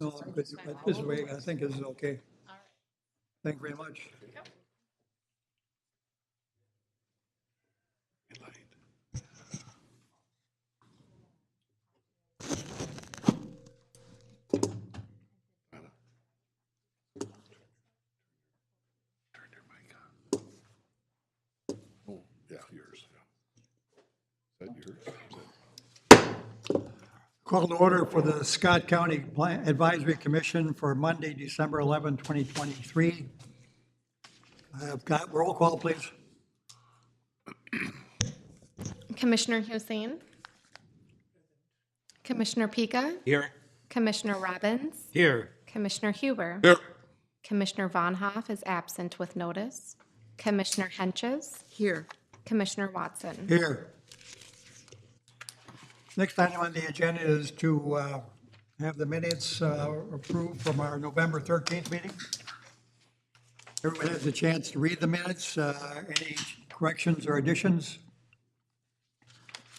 No, but this way, I think this is okay. All right. Thank you very much. Yep. Turn your mic on. Oh, yeah, yours. Is that yours? Call to order for the Scott County Advisory Commission for Monday, December 11, 2023. I've got roll call, please. Commissioner Hussein. Commissioner Pika. Here. Commissioner Robbins. Here. Commissioner Huber. Here. Commissioner Von Hoff is absent with notice. Commissioner Henches. Here. Commissioner Watson. Here. Next item on the agenda is to have the minutes approved from our November 13th meeting. Everyone has a chance to read the minutes. Any corrections or additions?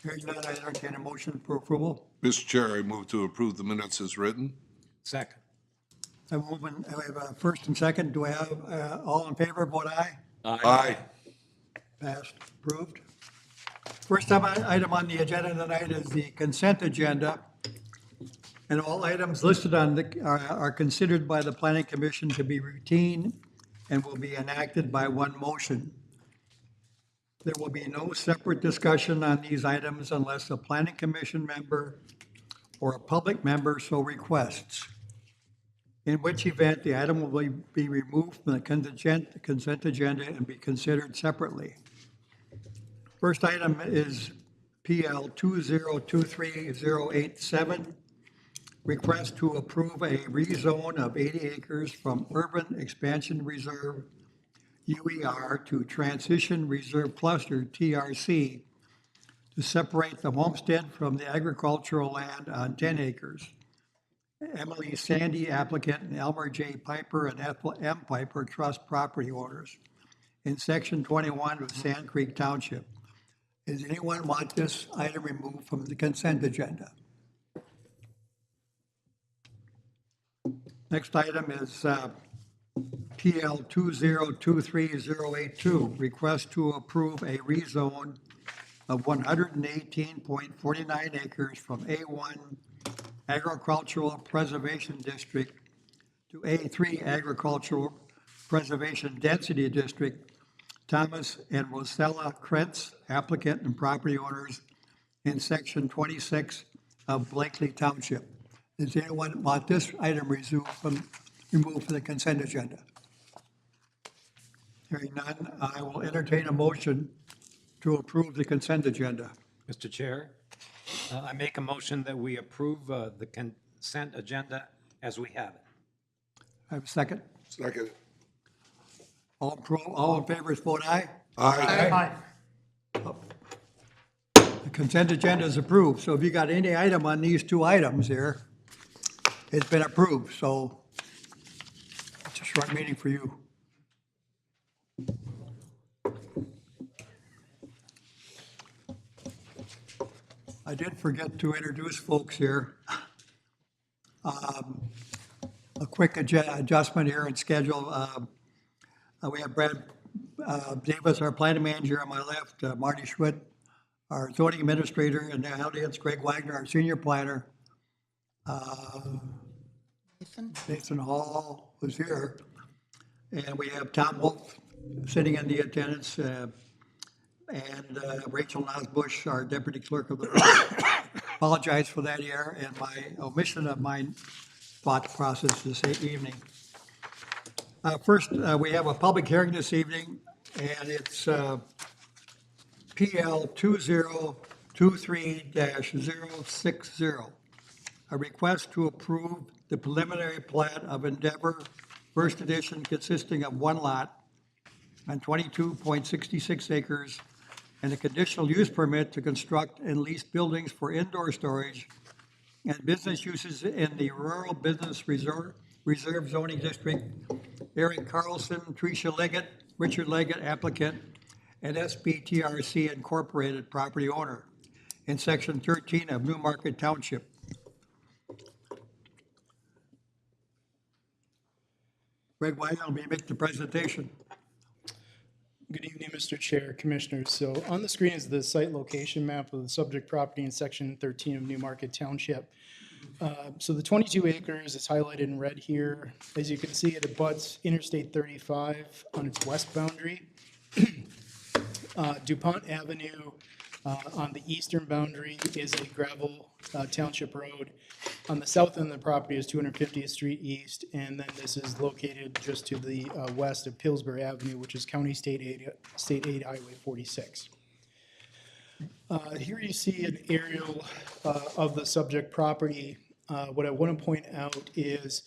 Hearing none, I entertain a motion for approval. Mr. Chair, I move to approve the minutes as written. Second. I have a first and second. Do I have all in favor, vote aye? Aye. Passed, approved. First item on the agenda tonight is the consent agenda. And all items listed on are considered by the Planning Commission to be routine and will be enacted by one motion. There will be no separate discussion on these items unless a Planning Commission member or a public member so requests, in which event the item will be removed from the consent agenda and be considered separately. First item is PL 2023087, request to approve a rezone of 80 acres from Urban Expansion Reserve UER to Transition Reserve Cluster TRC to separate the homestead from the agricultural land on 10 acres. Emily Sandy applicant and Elmer J. Piper and Ethel M. Piper trust property owners in section 21 of Sand Creek Township. Does anyone want this item removed from the consent agenda? Next item is PL 2023082, request to approve a rezone of 118.49 acres from A1 Agricultural Preservation District to A3 Agricultural Preservation Density District. Thomas and Rosella Krentz, applicant and property owners in section 26 of Blakely Township. Does anyone want this item removed from the consent agenda? Hearing none, I will entertain a motion to approve the consent agenda. Mr. Chair, I make a motion that we approve the consent agenda as we have it. I have a second. Second. All in favor, vote aye. Aye. The consent agenda is approved, so if you got any item on these two items here, it's been approved, so it's a short meeting for you. I did forget to introduce folks here. A quick adjustment here in schedule. We have Brad Davis, our planning manager on my left, Marty Schwitt, our zoning administrator, and the audience, Greg Wagner, our senior planner. Nathan Hall was here. And we have Tom Wolf sitting in the attendance, and Rachel Nosbush, our deputy clerk of the board. Apologize for that error and my omission of my thought process this evening. First, we have a public hearing this evening, and it's PL 2023-060, a request to approve the preliminary plat of Endeavor First Edition consisting of one lot on 22.66 acres and a conditional use permit to construct and lease buildings for indoor storage and business uses in the Rural Business Reserve Zoning District. Eric Carlson, Tricia Leggett, Richard Leggett applicant, and SBTRC Incorporated property owner in section 13 of New Market Township. Greg, why don't we make the presentation? Good evening, Mr. Chair, Commissioners. So on the screen is the site location map of the subject property in Section 13 of Newmarket Township. So the 22 acres is highlighted in red here. As you can see, it abuts Interstate 35 on its west boundary. DuPont Avenue on the eastern boundary is a gravel township road. On the south end of the property is 250th Street East, and then this is located just to the west of Pillsbury Avenue, which is County State Aid Highway 46. Here you see an aerial of the subject property. What I want to point out is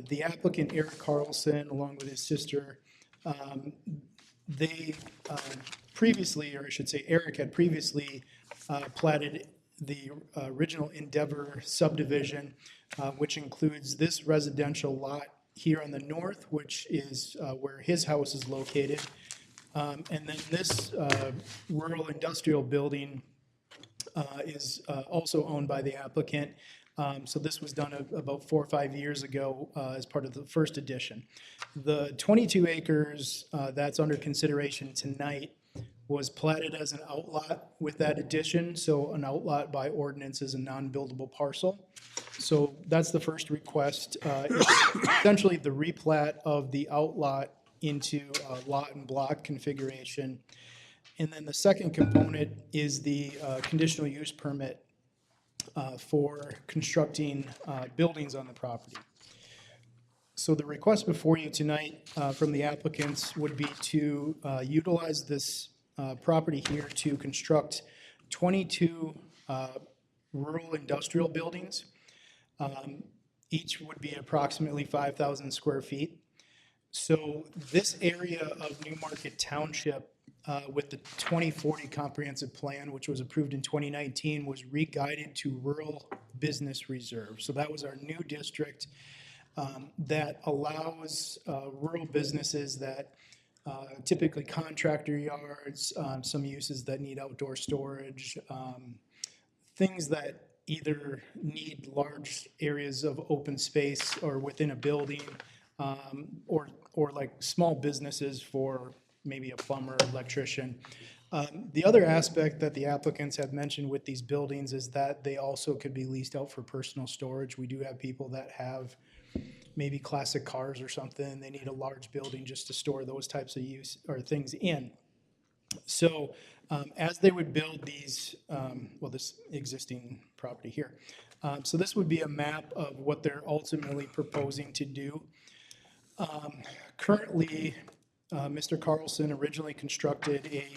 the applicant, Eric Carlson, along with his sister, they previously, or I should say Eric had previously platted the original Endeavor subdivision, which includes this residential lot here on the north, which is where his house is located. And then this rural industrial building is also owned by the applicant. So this was done about 4 or 5 years ago as part of the first edition. The 22 acres that's under consideration tonight was platted as an outlot with that addition. So an outlot by ordinance is a non-buildable parcel. So that's the first request. It's essentially the replat of the outlot into a lot and block configuration. And then the second component is the conditional use permit for constructing buildings on the property. So the request before you tonight from the applicants would be to utilize this property here to construct 22 rural industrial buildings. Each would be approximately 5,000 square feet. So this area of Newmarket Township with the 2040 comprehensive plan, which was approved in 2019, was re-guided to rural business reserve. So that was our new district that allows rural businesses that typically contractor yards, some uses that need outdoor storage, things that either need large areas of open space or within a building, or like small businesses for maybe a plumber, electrician. The other aspect that the applicants have mentioned with these buildings is that they also could be leased out for personal storage. We do have people that have maybe classic cars or something. They need a large building just to store those types of use or things in. So as they would build these, this existing property here. So this would be a map of what they're ultimately proposing to do. Currently, Mr. Carlson originally constructed a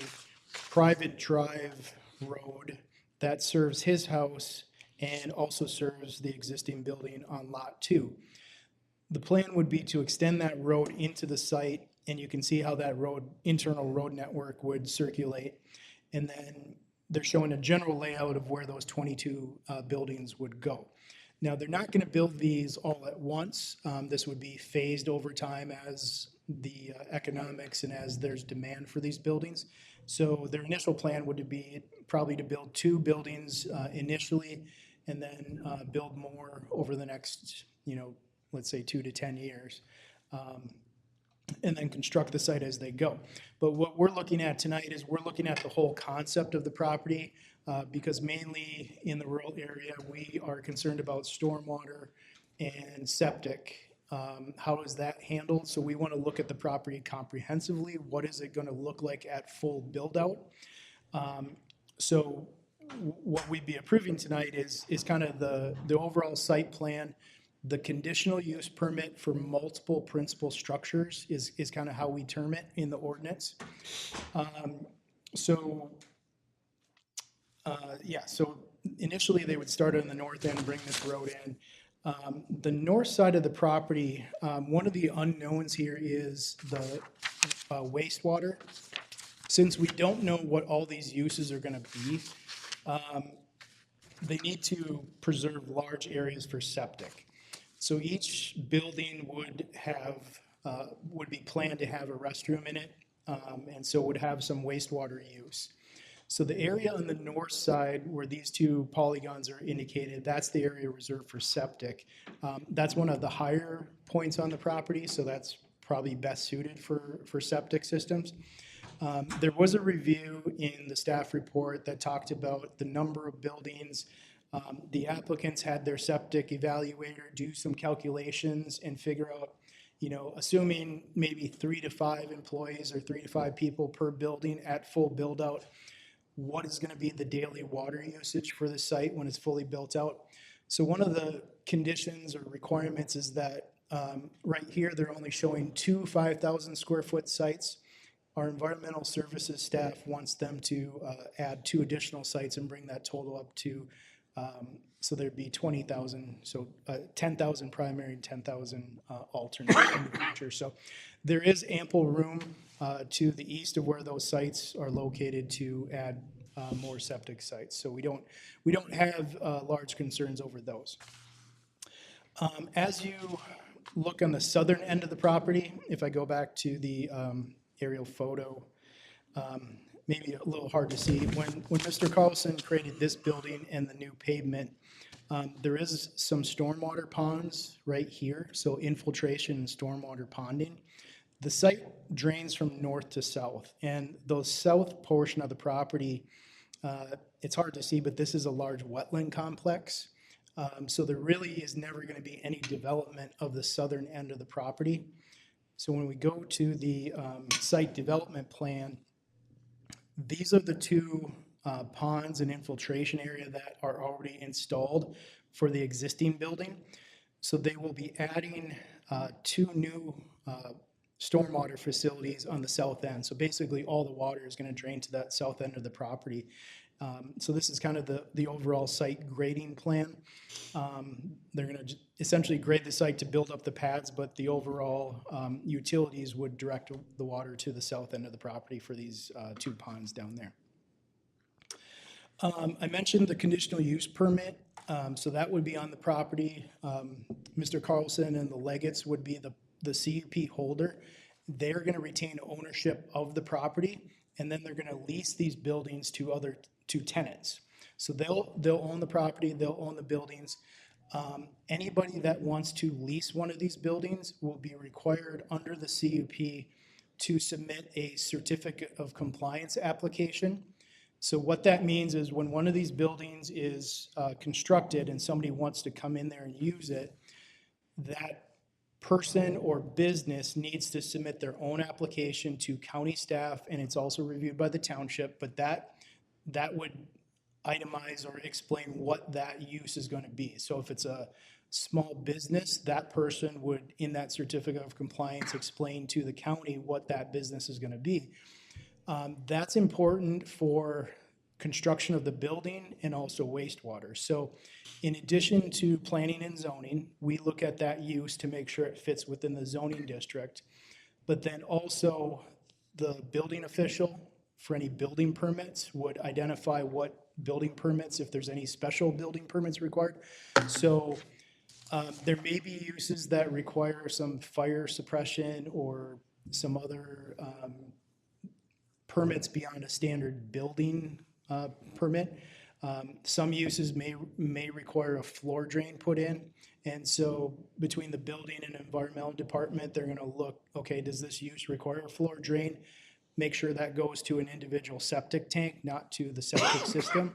private drive road that serves his house and also serves the existing building on Lot 2. The plan would be to extend that road into the site, and you can see how that internal road network would circulate. And then they're showing a general layout of where those 22 buildings would go. Now, they're not going to build these all at once. This would be phased over time as the economics and as there's demand for these buildings. So their initial plan would be probably to build 2 buildings initially, and then build more over the next, let's say 2 to 10 years, and then construct the site as they go. But what we're looking at tonight is we're looking at the whole concept of the property, because mainly in the rural area, we are concerned about stormwater and septic. How is that handled? So we want to look at the property comprehensively. What is it going to look like at full build out? So what we'd be approving tonight is kind of the overall site plan. The conditional use permit for multiple principal structures is kind of how we term it in the ordinance. So initially they would start on the north end, bring this road in. The north side of the property, one of the unknowns here is the wastewater. Since we don't know what all these uses are going to be, they need to preserve large areas for septic. So each building would be planned to have a restroom in it, and so would have some wastewater use. So the area on the north side where these two polygons are indicated, that's the area reserved for septic. That's one of the higher points on the property, so that's probably best suited for septic systems. There was a review in the staff report that talked about the number of buildings. The applicants had their septic evaluator do some calculations and figure out, assuming maybe 3 to 5 employees or 3 to 5 people per building at full build out, what is going to be the daily water usage for the site when it's fully built out. So one of the conditions or requirements is that right here, they're only showing 2 5,000 square foot sites. Our environmental services staff wants them to add 2 additional sites and bring that total up to, so there'd be 20,000, so 10,000 primary and 10,000 alternate in the future. So there is ample room to the east of where those sites are located to add more septic sites. So we don't have large concerns over those. As you look on the southern end of the property, if I go back to the aerial photo, maybe a little hard to see. When Mr. Carlson created this building and the new pavement, there is some stormwater ponds right here, so infiltration and stormwater ponding. The site drains from north to south, and the south portion of the property, it's hard to see, but this is a large wetland complex. So there really is never going to be any development of the southern end of the property. So when we go to the site development plan, these are the 2 ponds and infiltration area that are already installed for the existing building. So they will be adding 2 new stormwater facilities on the south end. So basically all the water is going to drain to that south end of the property. So this is kind of the overall site grading plan. They're going to essentially grade the site to build up the pads, but the overall utilities would direct the water to the south end of the property for these 2 ponds down there. I mentioned the conditional use permit, so that would be on the property. Mr. Carlson and the Legates would be the CUP holder. They're going to retain ownership of the property, and then they're going to lease these buildings to tenants. So they'll own the property, they'll own the buildings. Anybody that wants to lease one of these buildings will be required under the CUP to submit a certificate of compliance application. So what that means is when one of these buildings is constructed and somebody wants to come in there and use it, that person or business needs to submit their own application to county staff, and it's also reviewed by the township, but that would itemize or explain what that use is going to be. So if it's a small business, that person would, in that certificate of compliance, explain to the county what that business is going to be. That's important for construction of the building and also wastewater. So in addition to planning and zoning, we look at that use to make sure it fits within the zoning district. But then also the building official for any building permits would identify what building permits, if there's any special building permits required. So there may be uses that require some fire suppression or some other permits beyond a standard building permit. Some uses may require a floor drain put in. And so between the building and environmental department, they're going to look, okay, does this use require a floor drain? Make sure that goes to an individual septic tank, not to the septic system.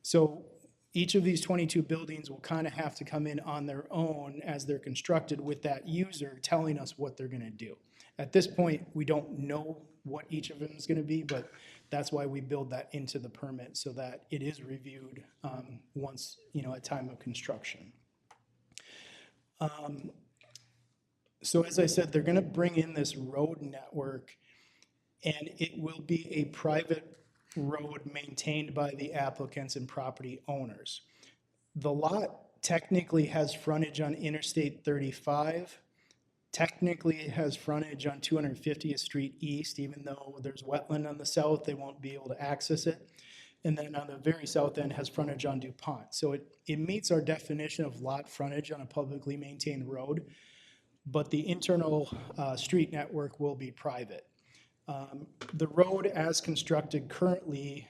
So each of these 22 buildings will kind of have to come in on their own as they're constructed with that user telling us what they're going to do. At this point, we don't know what each of them is going to be, but that's why we build that into the permit so that it is reviewed once, at time of construction. So as I said, they're going to bring in this road network, and it will be a private road maintained by the applicants and property owners. The lot technically has frontage on Interstate 35. Technically, it has frontage on 250th Street East, even though there's wetland on the south, they won't be able to access it. And then on the very south end has frontage on DuPont. So it meets our definition of lot frontage on a publicly maintained road, but the internal street network will be private. The road as constructed currently,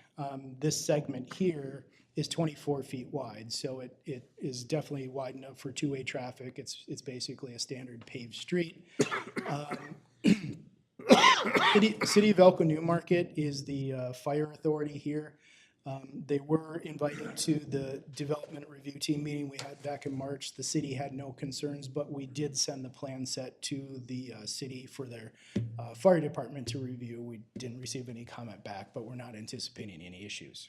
this segment here is 24 feet wide, so it is definitely wide enough for two-way traffic. It's basically a standard paved street. City of Elko New Market is the fire authority here. They were invited to the development review team meeting we had back in March. The city had no concerns, but we did send the plan set to the city for their fire department to review. We didn't receive any comment back, but we're not anticipating any issues.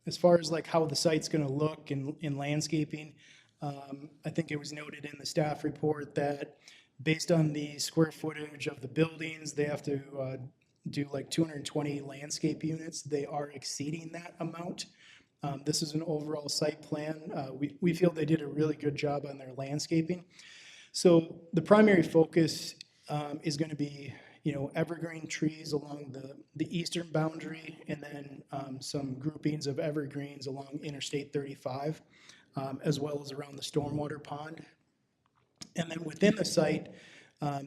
As far as like how the site's gonna look in landscaping, I think it was noted in the staff report that based on the square footage of the buildings, they have to do like 220 landscape units. They are exceeding that amount. This is an overall site plan. We feel they did a really good job on their landscaping. So the primary focus is gonna be, you know, evergreen trees along the eastern boundary, and then some groupings of evergreens along Interstate 35, as well as around the stormwater pond. And then within the site,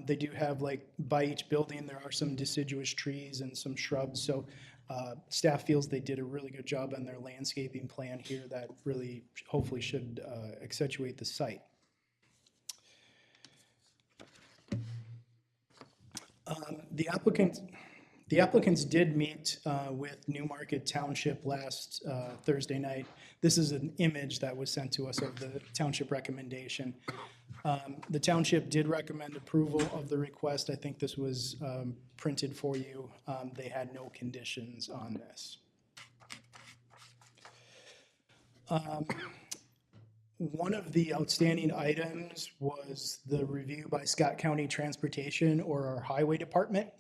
they do have, like, by each building, there are some deciduous trees and some shrubs. So staff feels they did a really good job on their landscaping plan here that really hopefully should accentuate the site. The applicants did meet with Newmarket Township last Thursday night. This is an image that was sent to us of the township recommendation. The township did recommend approval of the request. I think this was printed for you. They had no conditions on this. One of the outstanding items was the review by Scott County Transportation, or our highway department.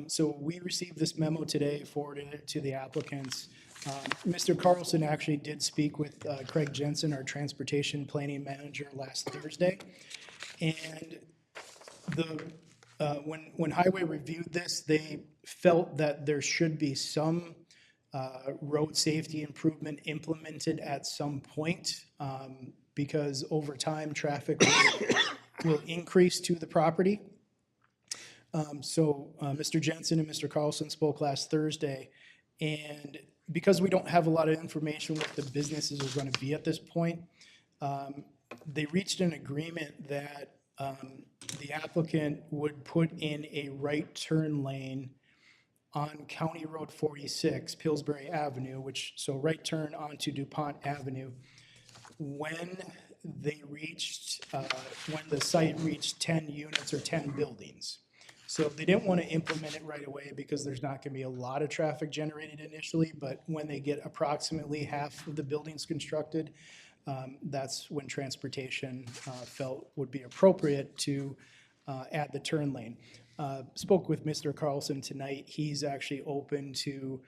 So we received this memo today, forwarded it to the applicants. Mr. Carlson actually did speak with Craig Jensen, our transportation planning manager, last Thursday. And when Highway reviewed this, they felt that there should be some road safety improvement implemented at some point, because over time, traffic will increase to the property. So Mr. Jensen and Mr. Carlson spoke last Thursday, and because we don't have a lot of information what the businesses are going to be at this point, they reached an agreement that the applicant would put in a right turn lane on County Road 46, Pillsbury Avenue, so right turn onto DuPont Avenue, when the site reached 10 units or 10 buildings. So they didn't want to implement it right away because there's not going to be a lot of traffic generated initially, but when they get approximately half of the buildings constructed, that's when transportation felt would be appropriate to add the turn lane. Spoke with Mr. Carlson tonight. He's actually open to,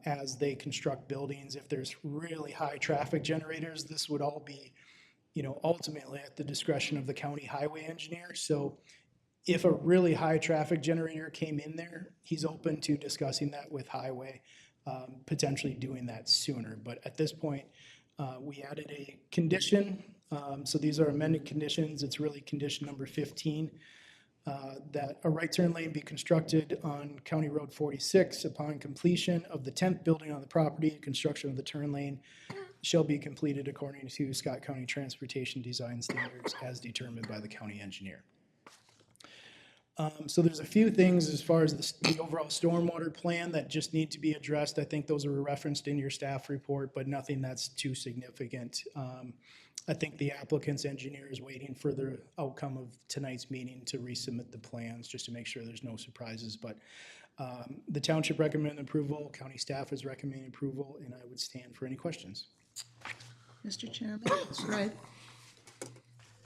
as they construct buildings, if there's really high traffic generators, this would all be, you know, ultimately at the discretion of the county highway engineer. So if a really high traffic generator came in there, he's open to discussing that with highway, potentially doing that sooner. But at this point, we added a condition. So these are amended conditions. It's really condition number 15, that a right turn lane be constructed on County Road 46 upon completion of the 10th building on the property. Construction of the turn lane shall be completed according to Scott County Transportation Design Standards as determined by the county engineer. So there's a few things as far as the overall stormwater plan that just need to be addressed. I think those are referenced in your staff report, but nothing that's too significant. I think the applicant's engineer is waiting for the outcome of tonight's meeting to resubmit the plans, just to make sure there's no surprises. But the township recommended approval, county staff is recommending approval, and I would stand for any questions. Mr. Chairman, Greg?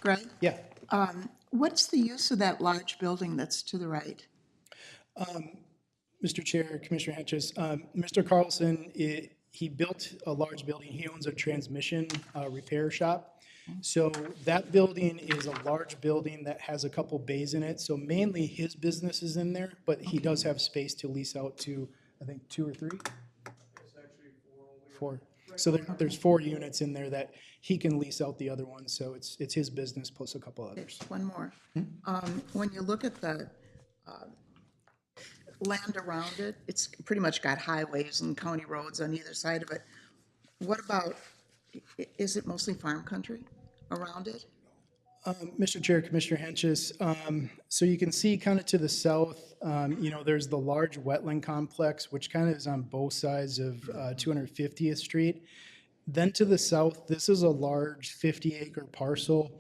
Greg? Yeah. What's the use of that large building that's to the right? Mr. Chair, Commissioner Henches, Mr. Carlson, he built a large building. He owns a transmission repair shop. So that building is a large building that has a couple bays in it. So mainly his business is in there, but he does have space to lease out to, I think, 2 or 3? It's actually 4. So there's 4 units in there that he can lease out the other ones, so it's his business plus a couple others. One more. When you look at the land around it, it's pretty much got highways and county roads on either side of it. What about, is it mostly farm country around it? Mr. Chair, Commissioner Henches, so you can see kind of to the south, there's the large wetland complex, which kind of is on both sides of 250th Street. Then to the south, this is a large 50-acre parcel,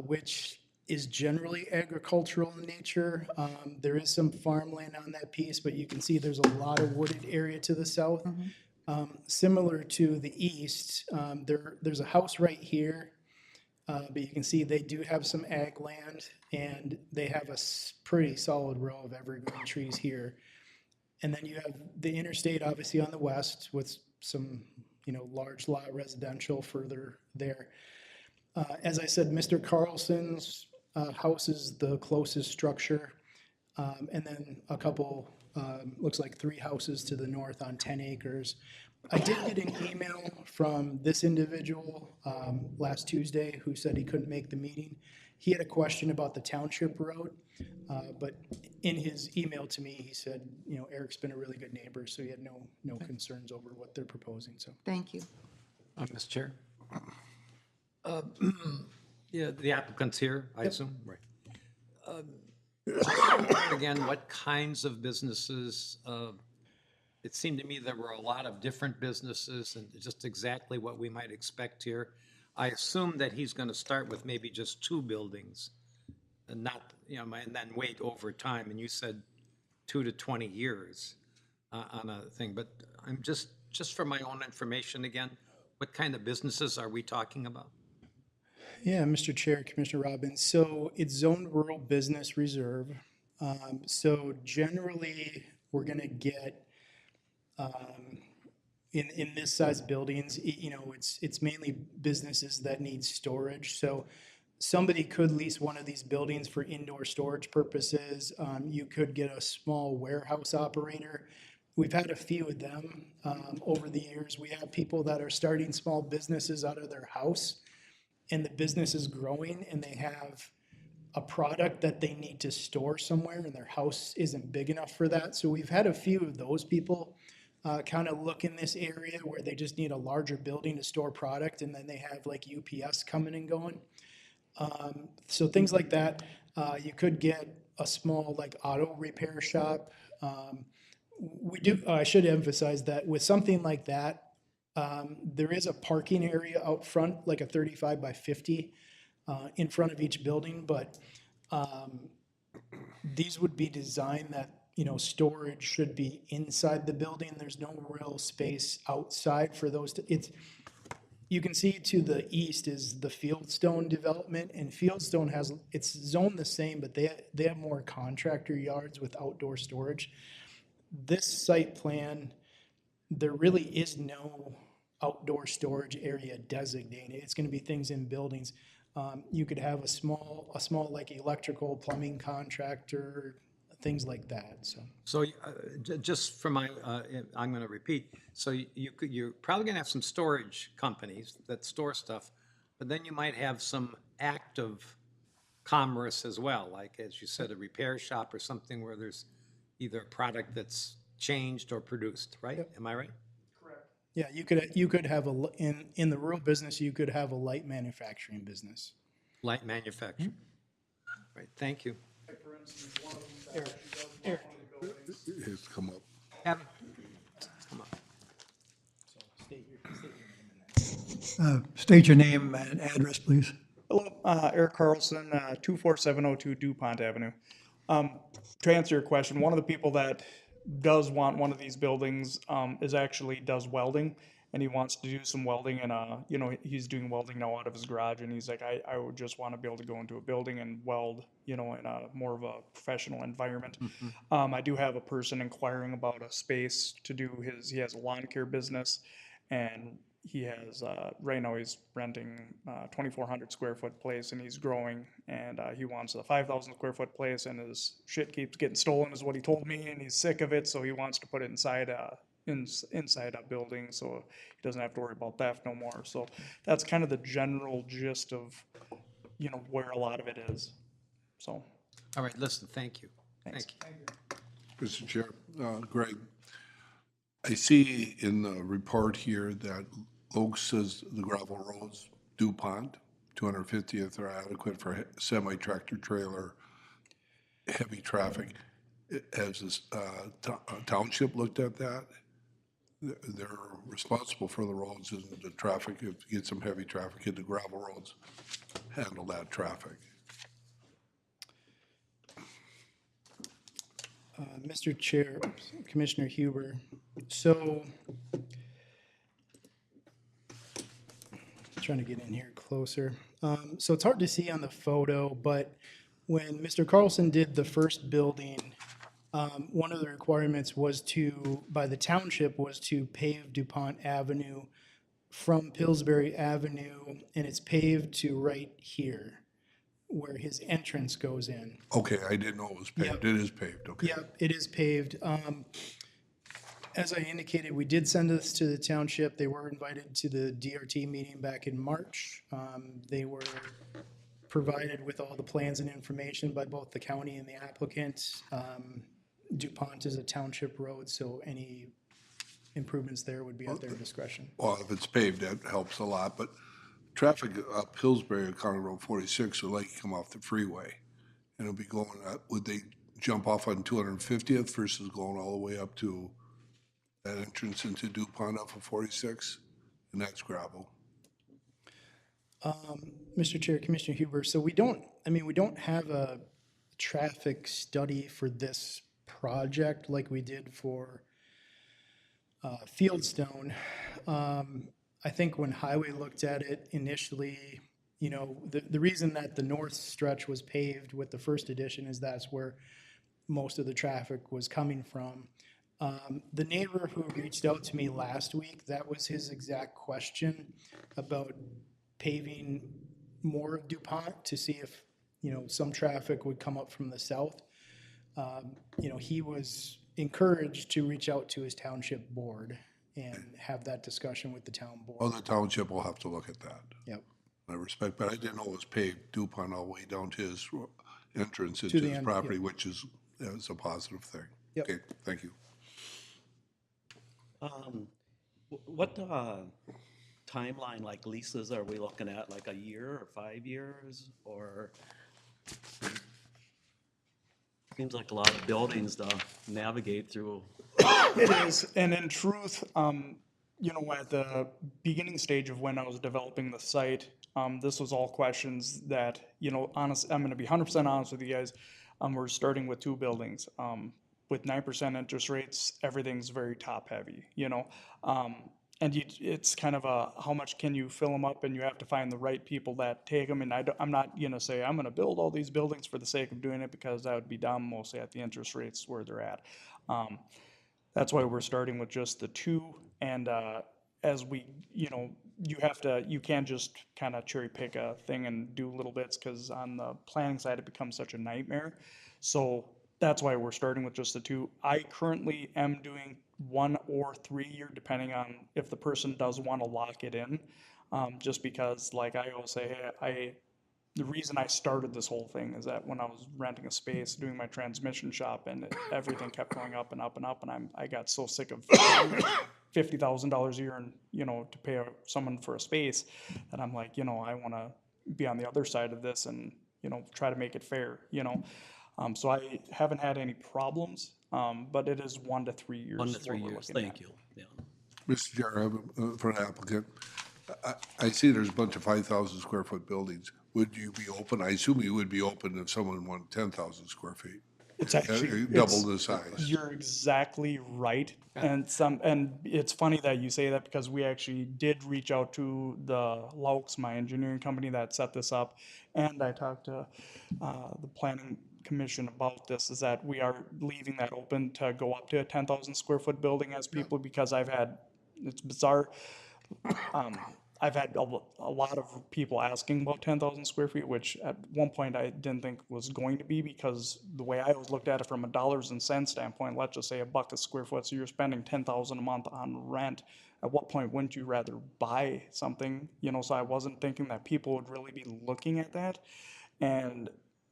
which is generally agricultural in nature. There is some farmland on that piece, but you can see there's a lot of wooded area to the south. Similar to the east, there's a house right here. But you can see they do have some ag land, and they have a pretty solid row of evergreen trees here. And then you have the interstate obviously on the west with some, large lot residential further there. As I said, Mr. Carlson's house is the closest structure. And then a couple, looks like 3 houses to the north on 10 acres. I did get an email from this individual last Tuesday who said he couldn't make the meeting. He had a question about the township road, but in his email to me, he said, Eric's been a really good neighbor, so he had no concerns over what they're proposing, so. Thank you. Mr. Chair? Yeah, the applicant's here, I assume? Right. Again, what kinds of businesses? It seemed to me there were a lot of different businesses and just exactly what we might expect here. I assume that he's going to start with maybe just 2 buildings and not, and then wait over time. And you said 2 to 20 years on a thing. But I'm just for my own information again, what kind of businesses are we talking about? Yeah, Mr. Chair, Commissioner Robbins. So it's zoned rural business reserve. So generally, we're going to get in this size buildings, it's mainly businesses that need storage. So somebody could lease one of these buildings for indoor storage purposes. You could get a small warehouse operator. We've had a few of them over the years. We have people that are starting small businesses out of their house, and the business is growing, and they have a product that they need to store somewhere, and their house isn't big enough for that. So we've had a few of those people kind of look in this area where they just need a larger building to store product, and then they have like UPS coming and going. So things like that. You could get a small like auto repair shop. I should emphasize that with something like that, there is a parking area out front, like a 35 by 50 in front of each building, but these would be designed that storage should be inside the building. There's no real space outside for those. You can see to the east is the Fieldstone development, and Fieldstone it's zoned the same, but they have more contractor yards with outdoor storage. This site plan, there really is no outdoor storage area designated. It's going to be things in buildings. You could have a small like electrical plumbing contractor, things like that. So Just for my, I'm going to repeat. So you're probably going to have some storage companies that store stuff, but then you might have some active commerce as well, like as you said, a repair shop or something where there's either a product that's changed or produced, right? Yep. Am I right? yeah, you could have in the rural business, you could have a light manufacturing business. Light manufacturing. Right, thank you. It's come up. Have, come on. State your name and address, please. Hello, Eric Carlson, 24702 DuPont Avenue. To answer your question, one of the people that does want one of these buildings does welding, and he wants to do some welding, and he's doing welding now out of his garage, and he's like, I would just want to be able to go into a building and weld, in a more of a professional environment. I do have a person inquiring about a space to do he has a lawn care business, and he has, right now he's renting 2,400 square foot place, and he's growing, and he wants a 5,000 square foot place, and his shit keeps getting stolen is what he told me, and he's sick of it, so he wants to put it inside inside a building, so he doesn't have to worry about theft no more. So that's kind of the general gist of, you know, where a lot of it is. So, All right, listen, thank you. thanks. Thank you. Mr. Chair, Greg, I see in the report here that Oak says the gravel roads, DuPont, 250th are adequate for semi-tractor trailer, heavy traffic. Has this township looked at that? They're responsible for the roads and the traffic. If you get some heavy traffic into gravel roads, handle that traffic. Mr. Chair, Commissioner Huber, so trying to get in here closer. So it's hard to see on the photo, but when Mr. Carlson did the first building, one of the requirements was by the township, was to pave DuPont Avenue from Pillsbury Avenue, and it's paved to right here, where his entrance goes in. Okay, I didn't know it was paved. Yep. It is paved, okay. Yeah, it is paved. As I indicated, we did send this to the township. They were invited to the DRT meeting back in March. They were provided with all the plans and information by both the county and the applicant. DuPont is a township road, so any improvements there would be at their discretion. Well, if it's paved, that helps a lot, but traffic up Pillsbury, County Road 46, would like to come off the freeway. And it'll be going, would they jump off on 250th versus going all the way up to that entrance into DuPont off of 46? And that's gravel. Mr. Chair, Commissioner Huber, so we don't have a traffic study for this project like we did for Fieldstone. I think when Highway looked at it initially, you know, the reason that the north stretch was paved with the first edition is that's where most of the traffic was coming from. The neighbor who reached out to me last week, that was his exact question about paving more of DuPont to see if, you know, some traffic would come up from the south. You know, he was encouraged to reach out to his township board and have that discussion with the town Well, board. the township will have to look at that. Yep. I respect, but I didn't know it was paved DuPont all the way down to his entrance To into the his end, property, yeah. which is a positive thing. Yep. Okay, thank you. What timeline, like leases, are we looking at, like a year or 5 years, or? Seems like a lot of buildings to navigate through. It is, and in truth, you know, at the beginning stage of when I was developing the site, this was all questions that, you know, honest, I'm gonna be 100% honest with you guys. We're starting with 2 buildings. With 9% interest rates, everything's very top heavy, you know? And it's kind of how much can you fill them up, and you have to find the right people that take them. And I'm not gonna say I'm gonna build all these buildings for the sake of doing it, because that would be dumb, mostly at the interest rates where they're at. That's why we're starting with just the 2. And as we, you know, you can't just kind of cherry pick a thing and do little bits, because on the planning side, it becomes such a nightmare. So that's why we're starting with just the 2. I currently am doing 1 or 3 year, depending on if the person does want to lock it in. Just because, like I always say, the reason I started this whole thing is that when I was renting a space, doing my transmission shop, and everything kept going up and up and up, and I got so sick of $50,000 a year, and, you know, to pay someone for a space, that I'm like, you know, I want to be on the other side of this and, you know, try to make it fair, you know. So I haven't had any problems, but it is 1 to 3 years. 1 to 3 what we're years, looking thank at. you, yeah. Mr. Chair, I have for an applicant. I see there's a bunch of 5,000 square foot buildings. Would you be open? I assume you would be open if someone wanted 10,000 square feet. It's actually Double the size. You're exactly right, and it's funny that you say that, because we actually did reach out to the Laux, my engineering company that set this up, and I talked to the planning commission about this. Is that we are leaving that open to go up to a 10,000 square foot building as people, because it's bizarre. I've had a lot of people asking about 10,000 square feet, which at one point I didn't think was going to be, because the way I always looked at it from a dollars and cents standpoint, let's just say $1 a square foot, so you're spending 10,000 a month on rent. At what point wouldn't you rather buy something? You know, so I wasn't thinking that people would really be looking at that. And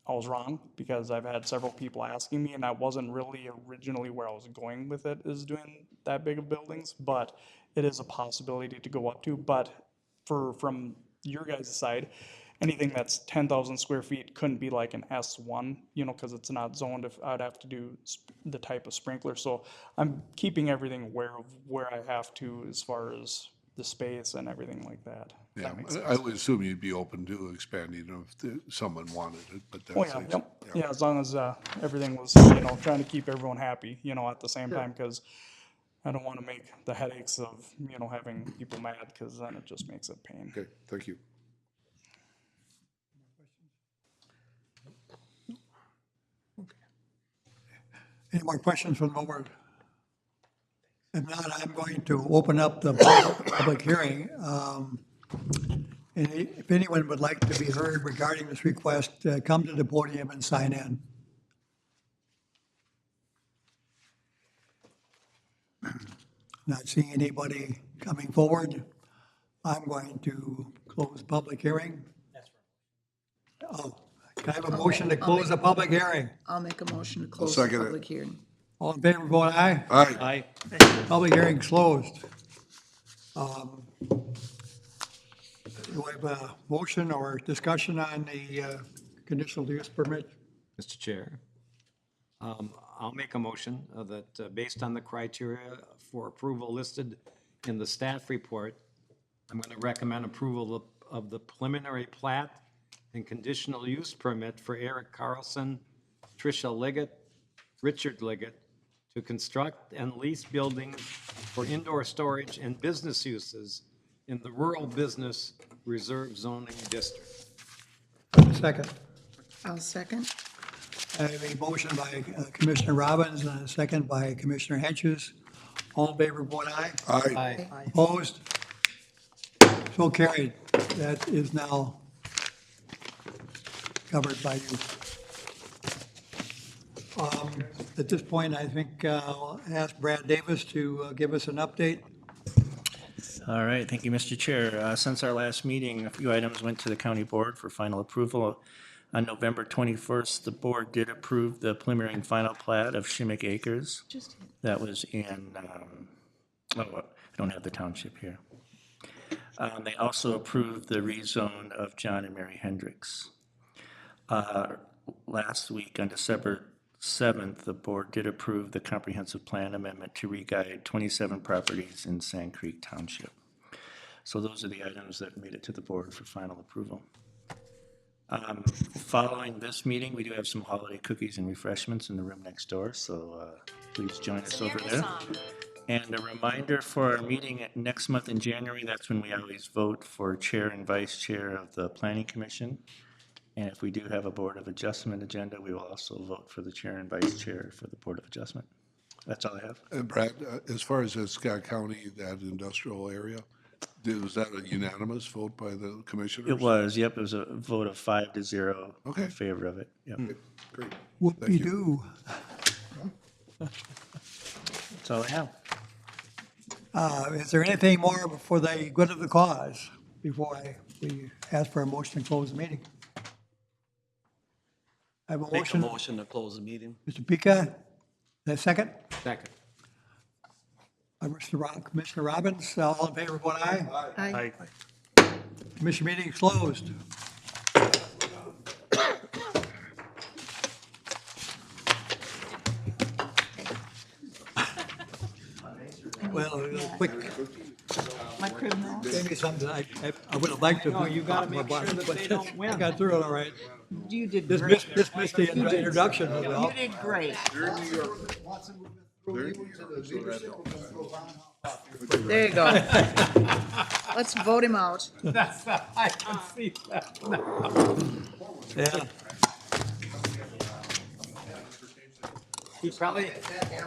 I was wrong, because I've had several people asking me, and that wasn't really originally where I was going with it, is doing that big of buildings, but it is a possibility to go up to. But from your guys' side, anything that's 10,000 square feet couldn't be like an S1, you know, because it's not zoned. If I'd have to do the type of sprinkler, so I'm keeping everything aware of where I have to as far as the space and everything like that. If Yeah, that makes sense. I would assume you'd be open to expanding if someone wanted it, but Oh, that's. yeah, yep. Yeah, as long as everything was, you know, trying to keep everyone happy, you know, at the same time, because I don't want to make the headaches of, you know, having people mad, because then it just makes it pain. Okay, thank you. Any more questions from the board? If not, I'm going to open up the public hearing. And if anyone would like to be heard regarding this request, come to the podium and sign in. Not seeing anybody coming forward, I'm going to close public hearing. Oh, can I have a motion to close the public hearing? I'll make a motion to close the second it. public hearing. All in favor, vote aye. Aye. Public hearing closed. Do I have a motion or discussion on the conditional use permit? Mr. Chair, I'll make a motion that based on the criteria for approval listed in the staff report, I'm going to recommend approval of the preliminary plat and conditional use permit for Eric Carlson, Tricia Liggett, Richard Liggett to construct and lease buildings for indoor storage and business uses in the Rural Business Reserve Zoning District. Second. I'll second. I have a motion by Commissioner Robbins and a second by Commissioner Henches. All in favor, vote aye. Aye. Opposed? So carried. That is now covered by you. At this point, I think I'll ask Brad Davis to give us an update. All right, thank you, Mr. Chair. Since our last meeting, a few items went to the county board for final approval. On November 21st, the board did approve the preliminary and final plat of Shimmick Acres. That was in, I don't have the township here. They also approved the rezone of John and Mary Hendricks. Last week, on December 7th, the board did approve the comprehensive plan amendment to re-guide 27 properties in Sand Creek Township. So those are the items that made it to the board for final approval. Following this meeting, we do have some holiday cookies and refreshments in the room next door, so please join us over there. And a reminder for our meeting next month in January, that's when we always vote for chair and vice chair of the Planning Commission. And if we do have a Board of Adjustment agenda, we will also vote for the chair and vice chair for the Board of Adjustment. That's all I have. And Brad, as far as Scott County, that industrial area, was that a unanimous vote by the commissioners? It was, yep, it was a vote of 5-0 Okay. in favor of it. Yep. Great. Whoop-de-doo. That's all I have. Is there anything more for the good of the cause before we ask for a motion to close the meeting? I have a Make a motion. motion to close the meeting. Mr. Pika, that second? Second. Commissioner Robbins, all in favor, vote aye. Aye. Commission meeting is closed. Well, quick, My criminal. maybe something I would have liked to. No, you gotta talk more make sure about, that but they don't win. I got through it all right. You did Just great. missed the introduction. was all. You did great. There you go. Let's vote him out. I can see that now. Yeah. He probably,